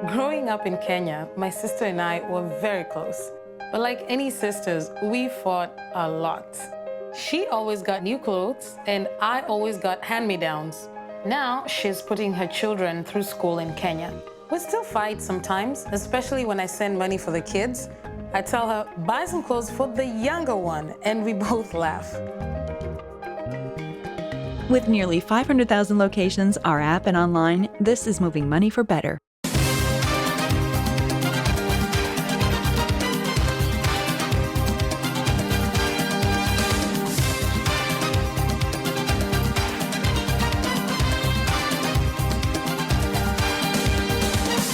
Growing up in Kenya, my sister and I were very close. But like any sisters, we fought a lot. She always got new clothes, and I always got hand-me-downs. Now, she's putting her children through school in Kenya. We still fight sometimes, especially when I send money for the kids. I tell her, buy some clothes for the younger one, and we both laugh. With nearly 500,000 locations, our app and online, this is moving money for better.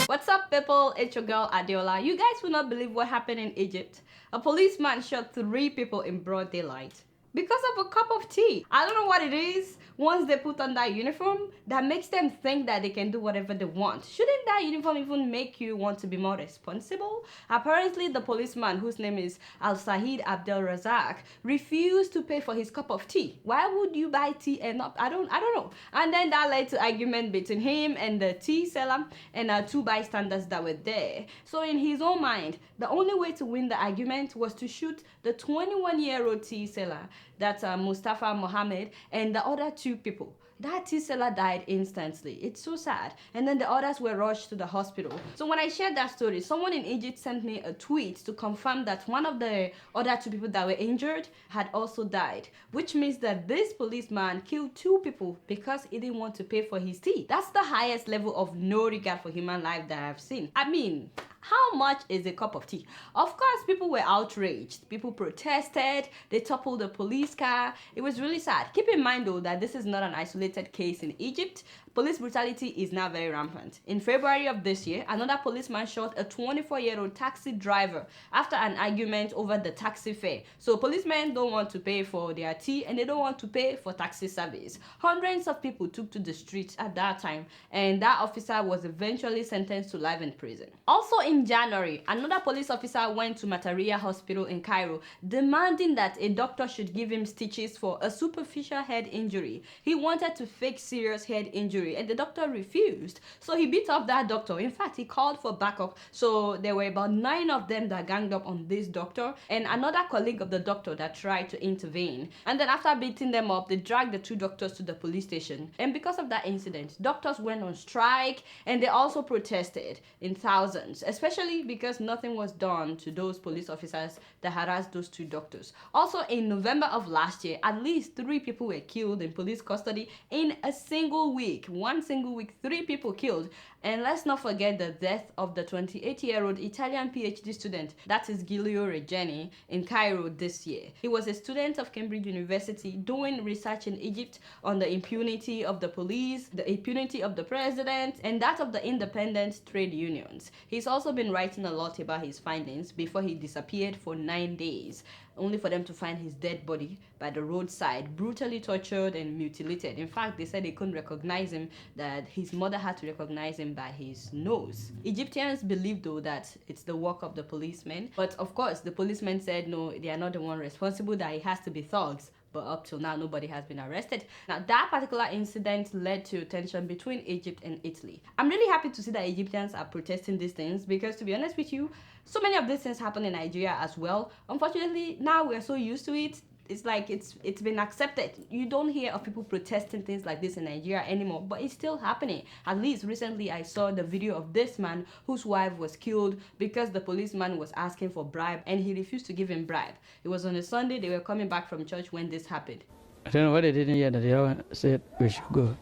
What's up, people? It's your girl Adeola. You guys will not believe what happened in Egypt. A policeman shot 3 people in broad daylight because of a cup of tea. I don't know what it is once they put on that uniform that makes them think that they can do whatever they want. Shouldn't that uniform even make you want to be more responsible? Apparently, the policeman, whose name is Al-Sahid Abdel Razak, refused to pay for his cup of tea. Why would you buy tea and not? I don't know. And then that led to argument between him and the tea seller and 2 bystanders that were there. So in his own mind, the only way to win the argument was to shoot the 21-year-old tea seller, that's Mustafa Mohammed, and the other 2 people. That tea seller died instantly. It's so sad. And then the others were rushed to the hospital. So when I shared that story, someone in Egypt sent me a tweet to confirm that one of the other 2 people that were injured had also died, which means that this policeman killed 2 people because he didn't want to pay for his tea. That's the highest level of no regard for human life that I've seen. I mean, how much is a cup of tea? Of course, people were outraged. People protested. They toppled the police car. It was really sad. Keep in mind, though, that this is not an isolated case in Egypt. Police brutality is now very rampant. In February of this year, another policeman shot a 24-year-old taxi driver after an argument over the taxi fare. So policemen don't want to pay for their tea and they don't want to pay for taxi service. Hundreds of people took to the streets at that time, and that officer was eventually sentenced to life in prison. Also in January, another police officer went to Mataria Hospital in Cairo demanding that a doctor should give him stitches for a superficial head injury. He wanted to fake serious head injury, and the doctor refused. So he beat up that doctor. In fact, he called for backup. So there were about 9 of them that ganged up on this doctor and another colleague of the doctor that tried to intervene. And then after beating them up, they dragged the 2 doctors to the police station. And because of that incident, doctors went on strike and they also protested in thousands, especially because nothing was done to those police officers that harassed those 2 doctors. Also in November of last year, at least 3 people were killed in police custody in a single week. One single week, 3 people killed. And let's not forget the death of the 28-year-old Italian PhD student, that is Giulio Regeni, in Cairo this year. He was a student of Cambridge University doing research in Egypt on the impunity of the police, the impunity of the president, and that of the independent trade unions. He's also been writing a lot about his findings before he disappeared for 9 days, only for them to find his dead body by the roadside, brutally tortured and mutilated. In fact, they said they couldn't recognize him, that his mother had to recognize him by his nose. Egyptians believe, though, that it's the work of the policemen. But of course, the policemen said no, they are not the one responsible, that it has to be thugs. But up till now, nobody has been arrested. Now, that particular incident led to tension between Egypt and Italy. I'm really happy to see that Egyptians are protesting these things because, to be honest with you, so many of these things happen in Nigeria as well. Unfortunately, now we're so used to it. It's like it's been accepted. You don't hear of people protesting things like this in Nigeria anymore, but it's still happening. At least recently I saw the video of this man whose wife was killed because the policeman was asking for bribe and he refused to give him bribe. It was on a Sunday. They were coming back from church when this happened. I don't know what they didn't hear that they all said we should go.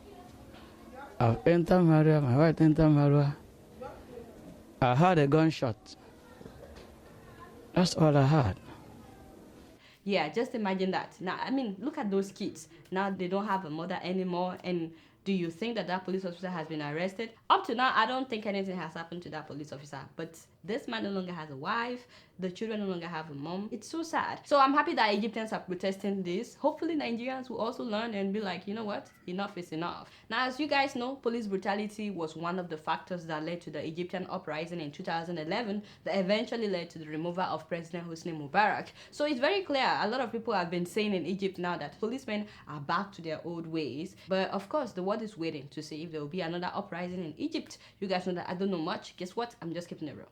I've entered Maria, my wife entered Maria. I heard a gunshot. That's all I heard. Yeah, just imagine that. Now, I mean, look at those kids. Now they don't have a mother anymore. And do you think that that police officer has been arrested? Up to now, I don't think anything has happened to that police officer. But this man no longer has a wife. The children no longer have a mom. It's so sad. So I'm happy that Egyptians are protesting this. Hopefully Nigerians will also learn and be like, you know what? Enough is enough. Now, as you guys know, police brutality was one of the factors that led to the Egyptian uprising in 2011 that eventually led to the removal of President Hosni Mubarak. So it's very clear. A lot of people have been saying in Egypt now that policemen are back to their old ways. But of course, the world world is waiting to see if there will be another uprising in Egypt. You guys know that I don't know much. Guess what? I'm just keeping it real.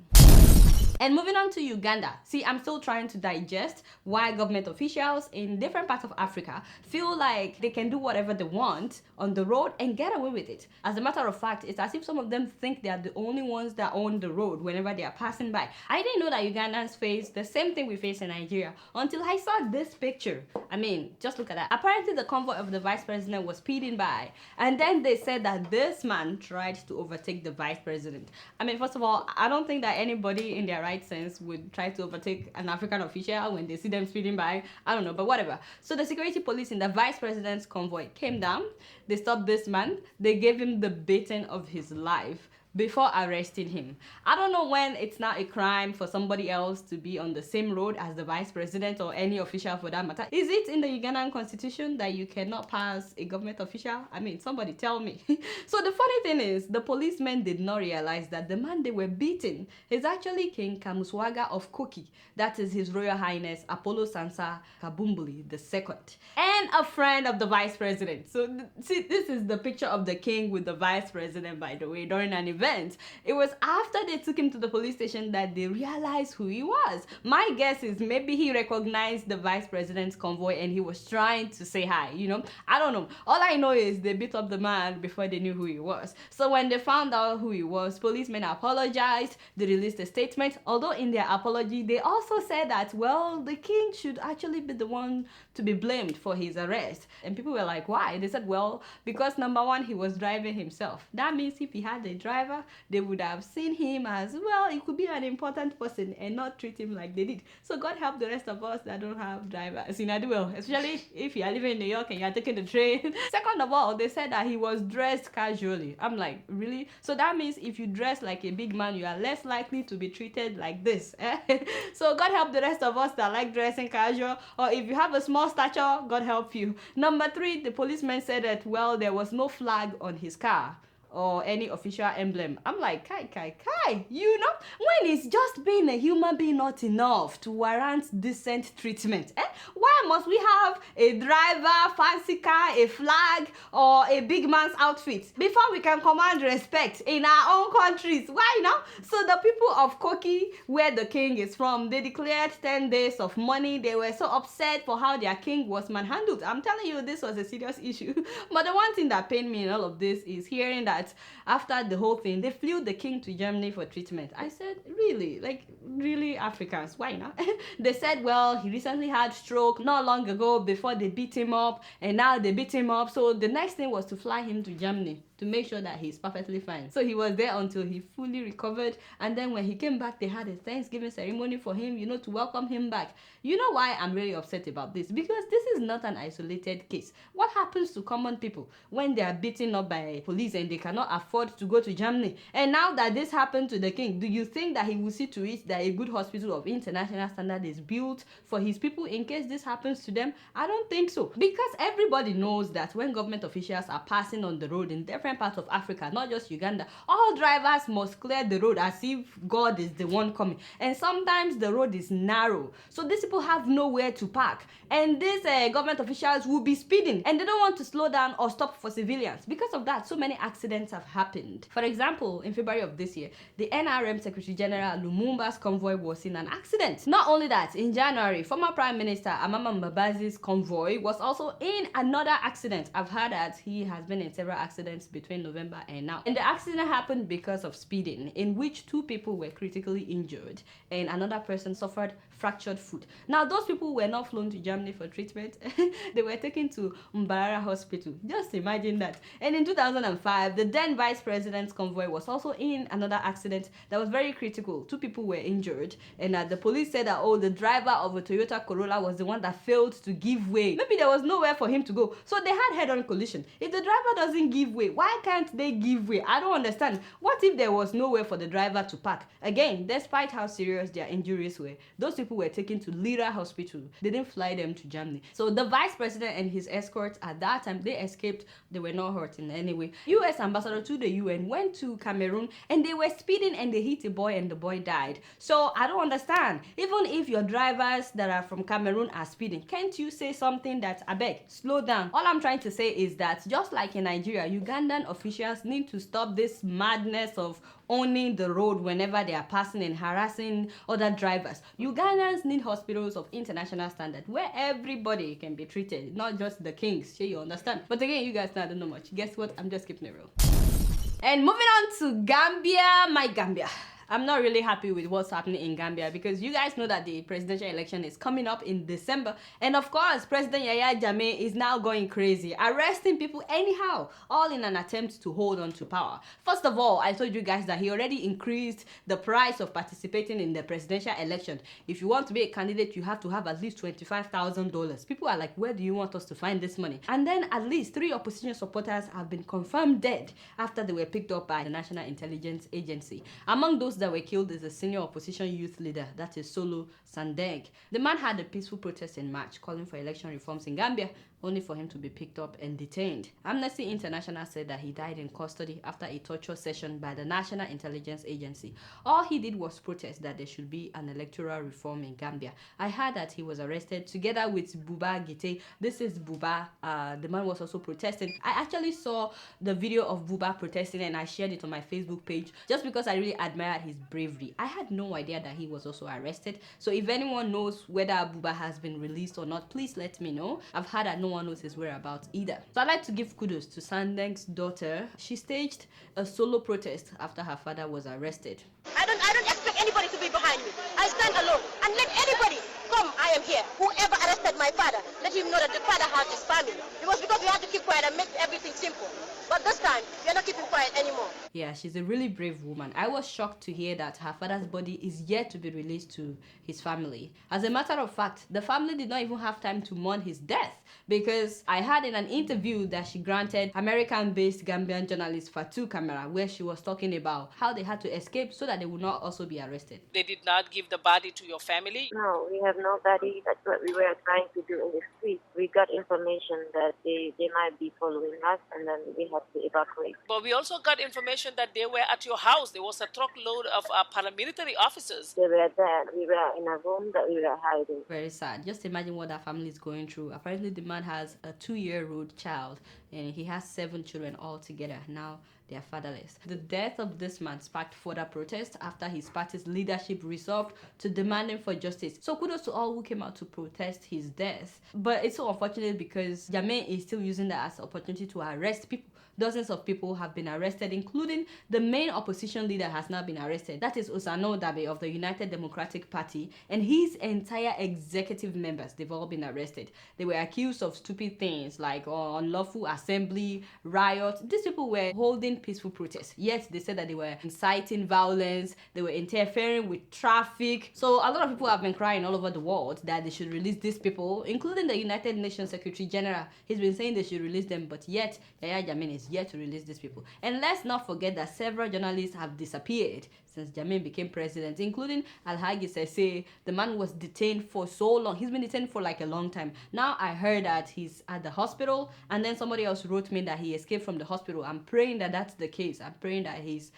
And moving on to Uganda. See, I'm still trying to digest why government officials in different parts of Africa feel like they can do whatever they want on the road and get away with it. As a matter of fact, it's as if some of them think they are the only ones that own the road whenever they are passing by. I didn't know that Ugandans face the same thing we face in Nigeria until I saw this picture. I mean, just look at that. Apparently, the convoy of the vice president was speeding by, and then they said that this man tried to overtake the vice president. I mean, first of all, I don't think that anybody in their right sense would try to overtake an African official when they see them speeding by. I don't know, but whatever. So the security police in the vice president's convoy came down. They stopped this man. They gave him the beating of his life before arresting him. I don't know when it's not a crime for somebody else to be on the same road as the vice president or any official for that matter. Is it in the Ugandan constitution that you cannot pass a government official? I mean, somebody tell me. So the funny thing is, the policemen did not realize that the man they were beating is actually King Kamuswaga of Koki. That is His Royal Highness Apollo Sansa Kabumbuli II, and a friend of the vice president. So see, this is the picture of the king with the vice president, by the way, during an event. It was after they took him to the police station that they realized who he was. My guess is maybe he recognized the vice president's convoy and he was trying to say hi, you know. I don't know. All I know is they beat up the man before they knew who he was. So when they found out who he was, policemen apologized. They released a statement. Although in their apology, they also said that, well, the king should actually be the one to be blamed for his arrest. And people were like, why? They said, well, because number one, he was driving himself. That means if he had a driver, they would have seen him as, well, he could be an important person and not treat him like they did. So God help the rest of us that don't have drivers in Adeola, especially if you are living in New York and you are taking the train. Second of all, they said that he was dressed casually. I'm like, really? So that means if you dress like a big man, you are less likely to be treated like this. So God help the rest of us that like dressing casual. Or if you have a small stature, God help you. Number three, the policeman said that, well, there was no flag on his car or any official emblem. I'm like, kai, you know, when it's just being a human being not enough to warrant decent treatment, why must we have a driver, fancy car, a flag, or a big man's outfit before we can command respect in our own countries? Why now? So the people of Koki, where the king is from, they declared 10 days of mourning. They were so upset for how their king was manhandled. I'm telling you, this was a serious issue. But the one thing that pained me in all of this is hearing that after the whole thing, they flew the king to Germany for treatment. I said, really? Like, really, Africans? Why not? They said, well, he recently had stroke not long ago before they beat him up, and now they beat him up. So the next thing was to fly him to Germany to make sure that he's perfectly fine. So he was there until he fully recovered, and then when he came back, they had a Thanksgiving ceremony for him, you know, to welcome him back. You know why I'm really upset about this? Because this is not an isolated case. What happens to common people when they are beaten up by police and they cannot afford to go to Germany? And now that this happened to the king, do you think that he will see to it that a good hospital of international standard is built for his people in case this happens to them? I don't think so. Because everybody knows that when government officials are passing on the road in different parts of Africa, not just Uganda, all drivers must clear the road as if God is the one coming. And sometimes the road is narrow, so these people have nowhere to park. And these government officials will be speeding, and they don't want to slow down or stop for civilians. Because of that, so many accidents have happened. For example, in February of this year, the NRM Secretary General Lumumba's convoy was in an accident. Not only that, in January, former Prime Minister Amama Mbabazi's convoy was also in another accident. I've heard that he has been in several accidents between November and now. And the accident happened because of speeding, in which 2 people were critically injured and another person suffered fractured foot. Now, those people were not flown to Germany for treatment. They were taken to Mbarara Hospital. Just imagine that. And in 2005, the then vice president's convoy was also in another accident that was very critical. 2 people were injured, and the police said that, oh, the driver of a Toyota Corolla was the one that failed to give way. Maybe there was nowhere for him to go, so they had head-on collision. If the driver doesn't give way, why Why can't they give way? I don't understand. What if there was nowhere for the driver to park? Again, despite how serious their injuries were, those people were taken to Lira Hospital. They didn't fly them to Germany. So the vice president and his escorts at that time, they escaped. They were not hurt in any way. US ambassador to the UN went to Cameroon and they were speeding and they hit a boy and the boy died. So I don't understand. Even if your drivers that are from Cameroon are speeding, can't you say something that, I beg, slow down? All I'm trying to say is that just like in Nigeria, Ugandan officials need to stop this madness of owning the road whenever they are passing and harassing other drivers. Ugandans need hospitals of international standard where everybody can be treated, not just the kings. Sure, you understand? But again, you guys know I don't know much. Guess what? I'm just keeping it real. And moving on to Gambia, my Gambia. I'm not really happy with what's happening in Gambia because you guys know that the presidential election is coming up in December. And of course, President Yahya Jammeh is now going crazy, arresting people anyhow, all in an attempt to hold on to power. First of all, I told you guys that he already increased the price of participating in the presidential election. If you want to be a candidate, you have to have at least $25,000. People are like, where do you want us to find this money? And then at least 3 opposition supporters have been confirmed dead after they were picked up by the National Intelligence Agency. Among those that were killed is a senior opposition youth leader, that is Solo Sandeng. The man had a peaceful protest in March calling for election reforms in Gambia, only for him to be picked up and detained. Amnesty International said that he died in custody after a torture session by the National Intelligence Agency. All he did was protest that there should be an electoral reform in Gambia. I heard that he was arrested together with Buba Gite. This is Buba. The man was also protesting. I actually saw the video of Buba protesting and I shared it on my Facebook page just because I really admired his bravery. I had no idea that he was also arrested. So if anyone knows whether Buba has been released or not, please let me know. I've heard that no one knows his whereabouts either. So I'd like to give kudos to Sandeng's daughter. She staged a solo protest after her father was arrested. I don't expect anybody to be behind me. I stand alone and let anybody come. I am here. Whoever arrested my father, let him know that the father has his family. It was because we had to keep quiet and make everything simple. But this time, we are not keeping quiet anymore. Yeah, she's a really brave woman. I was shocked to hear that her father's body is yet to be released to his family. As a matter of fact, the family did not even have time to mourn his death because I heard in an interview that she granted American-based Gambian journalist Fatou Camara, where she was talking about how they had to escape so that they would not also be arrested. They did not give the body to your family? No, we have nobody. That's what we were trying to do in the street. We got information that they might be following us and then we had to evacuate. But we also got information that they were at your house. There was a truckload of paramilitary officers. They were there. We were in a room that we were hiding. Very sad. Just imagine what that family is going through. Apparently the man has a 2-year-old child and he has 7 children all together. Now they are fatherless. The death of this man sparked further protest after his party's leadership resolved to demanding for justice. So kudos to all who came out to protest his death. But it's so unfortunate because Jammeh is still using that as an opportunity to arrest people. Dozens of people have been arrested, including the main opposition leader has now been arrested. That is Osano Dabe of the United Democratic Party, and his entire executive members, they've all been arrested. They were accused of stupid things like unlawful assembly, riots. These people were holding peaceful protests, yet they said that they were inciting violence, they were interfering with traffic. So a lot of people have been crying all over the world that they should release these people, including the United Nations Secretary General. He's been saying they should release them, but yet Yahya Jammeh is yet to release these people. And let's not forget that several journalists have disappeared since Jammeh became president, including Alhagi Sese. The man was detained for so long. He's been detained for like a long time. Now I heard that he's at the hospital, and then somebody else wrote me that he escaped from the hospital. I'm praying that that's the case. I'm praying that he's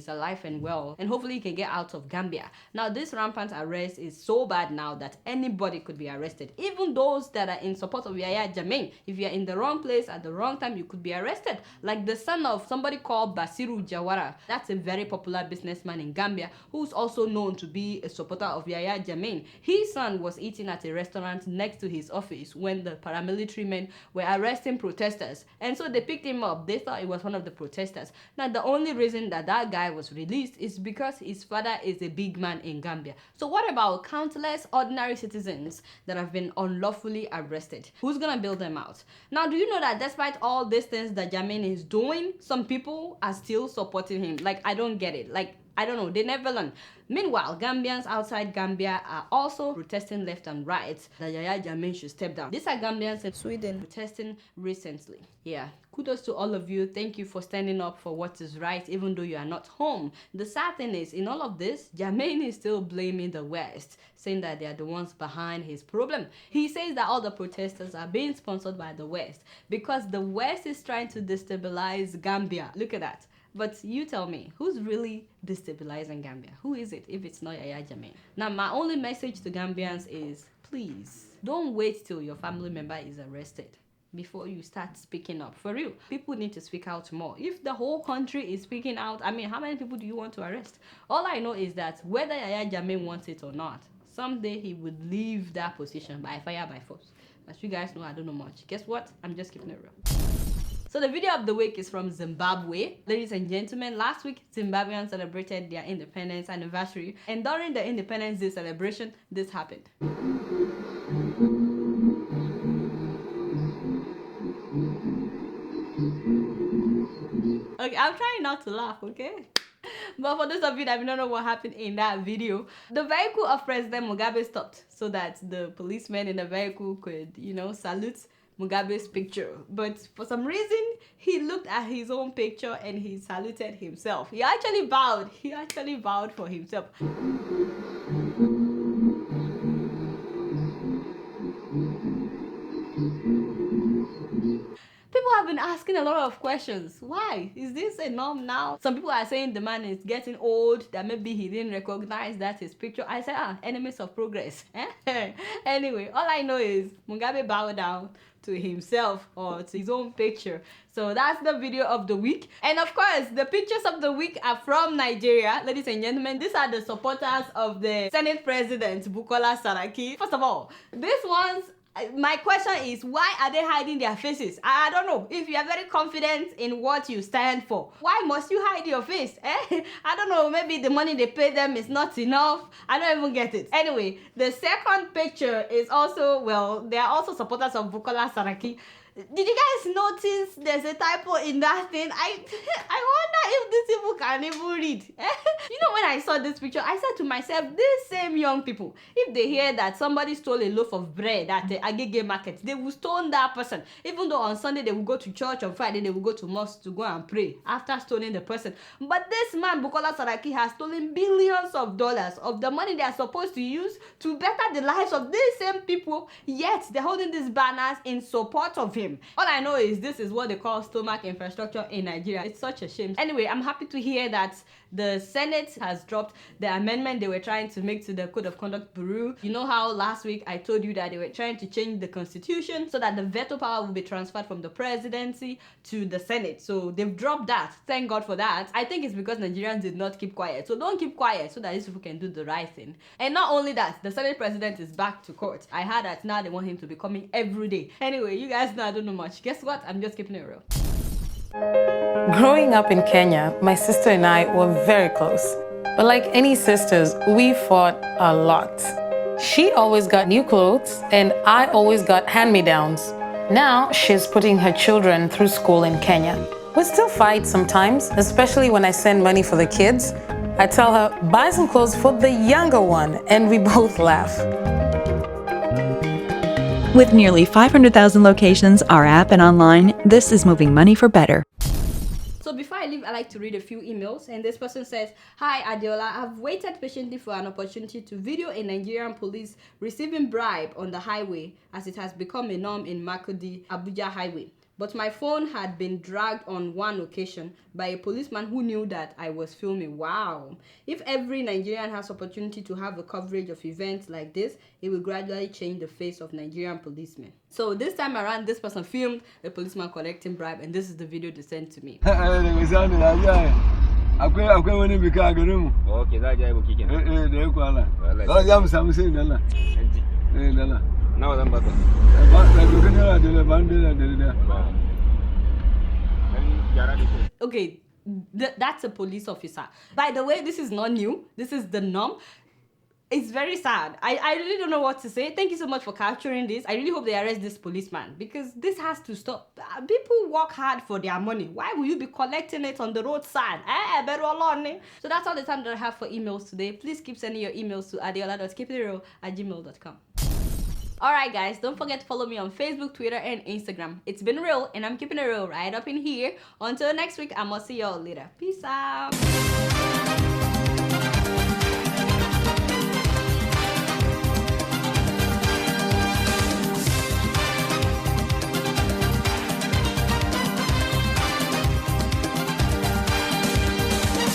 alive and well, and hopefully he can get out of Gambia. Now this rampant arrest is so bad now that anybody could be arrested, even those that are in support of Yahya Jammeh. If you're in the wrong place at the wrong time, you could be arrested. Like the son of somebody called Basiru Jawara. That's a very popular businessman in Gambia who's also known to be a supporter of Yahya Jammeh. His son was eating at a restaurant next to his office when the paramilitary men were arresting protesters, and so they picked him up. They thought it was one of the protesters. Now the only reason that guy was released is because his father is a big man in Gambia. So what about countless ordinary citizens that have been unlawfully arrested? Who's gonna bail them out? Now do you know that despite all these things that Jammeh is doing, some people are still supporting him? Like, I don't get it. Like, I don't know, they never learn. Meanwhile, Gambians outside Gambia are also protesting left and right that Yaya Jammeh should step down. These are Gambians in Sweden protesting recently. Yeah, kudos to all of you. Thank you for standing up for what is right, even though you are not home. The sad thing is, in all of this, Jammeh is still blaming the West, saying that they are the ones behind his problem. He says that all the protesters are being sponsored by the West because the West is trying to destabilize Gambia. Look at that. But you tell me, who's really destabilizing Gambia? Who is it if it's not Yaya Jammeh? Now, my only message to Gambians is, please, don't wait till your family member is arrested before you start speaking up. For real, people need to speak out more. If the whole country is speaking out, I mean, how many people do you want to arrest? All I know is that whether Yaya Jammeh wants it or not, someday he would leave that position by fire, by force. As you guys know, I don't know much. Guess what? I'm just keeping it real. So the video of the week is from Zimbabwe. Ladies and gentlemen, last week Zimbabweans celebrated their independence anniversary, and during the Independence Day celebration, this happened. Okay, I'm trying not to laugh, okay? But for those of you that don't know what happened in that video, the vehicle of President Mugabe stopped so that the policeman in the vehicle could, you know, salute Mugabe's picture. But for some reason, he looked at his own picture and he saluted himself. He actually bowed. He actually bowed for himself. People have been asking a lot of questions. Why? Is this a norm now? Some people are saying the man is getting old, that maybe he didn't recognize that his picture. I said, enemies of progress. Anyway, all I know is Mugabe bowed down to himself or to his own picture. So that's the video of the week. And of course, the pictures of the week are from Nigeria. Ladies and gentlemen, these are the supporters of the Senate President, Bukola Saraki. First of all, these ones, my question is, why are they hiding their faces? I don't know. If you are very confident in what you stand for, why must you hide your face? I don't know. Maybe the money they pay them is not enough. I don't even get it. Anyway, the second picture is also, well, they are also supporters of Bukola Saraki. Did you guys notice there's a typo in that thing? I wonder if these people can even read. You know, when I saw this picture, I said to myself, these same young people, if they hear that somebody stole a loaf of bread at the Agege market, they will stone that person. Even though on Sunday they will go to church, on Friday they will go to mosque to go and pray after stoning the person. But this man, Bukola Saraki, has stolen billions of dollars of the money they are supposed to use to better the lives of these same people, yet they're holding these banners in support of him. All I know is this is what they call stomach infrastructure in Nigeria. It's such a shame. Anyway, I'm happy to hear that the Senate has dropped the amendment they were trying to make to the Code of Conduct Bureau. You know how last week I told you that they were trying to change the constitution so that the veto power will be transferred from the presidency to the Senate. So they've dropped that. Thank God for that. I think it's because Nigerians did not keep quiet. So don't keep quiet so that these people can do the right thing. And not only that, the Senate president is back to court. I heard that now they want him to be coming every day. Anyway, you guys know I don't know much. Guess what? I'm just keeping it real. Growing up in Kenya, my sister and I were very close. But like any sisters, we fought a lot. She always got new clothes and I always got hand-me-downs. Now she's putting her children through school in Kenya. We still fight sometimes, especially when I send money for the kids. I tell her, buy some clothes for the younger one, and we both laugh. With nearly 500,000 locations, our app and online, this is moving money for better. So before I leave, I like to read a few emails, and this person says, "Hi Adeola, I've waited patiently for an opportunity to video a Nigerian police receiving bribe on the highway as it has become a norm in Makurdi, Abuja highway. But my phone had been dragged on one occasion by a policeman who knew that I was filming." Wow. If every Nigerian has opportunity to have a coverage of events like this, it will gradually change the face of Nigerian policemen. So this time around, this person filmed a policeman collecting bribe, and this is the video they sent to me. Okay, that's a police officer. By the way, this is not new. This is the norm. It's very sad. I really don't know what to say. Thank you so much for capturing this. I really hope they arrest this policeman because this has to stop. People work hard for their money. Why will you be collecting it on the roadside? Better alone. So that's all the time that I have for emails today. Please keep sending your emails to adeola.keepitreal@gmail.com. Alright guys, don't forget to follow me on Facebook, Twitter, and Instagram. It's been real, and I'm keeping it real right up in here. Until next week, I'm gonna see y'all later. Peace out.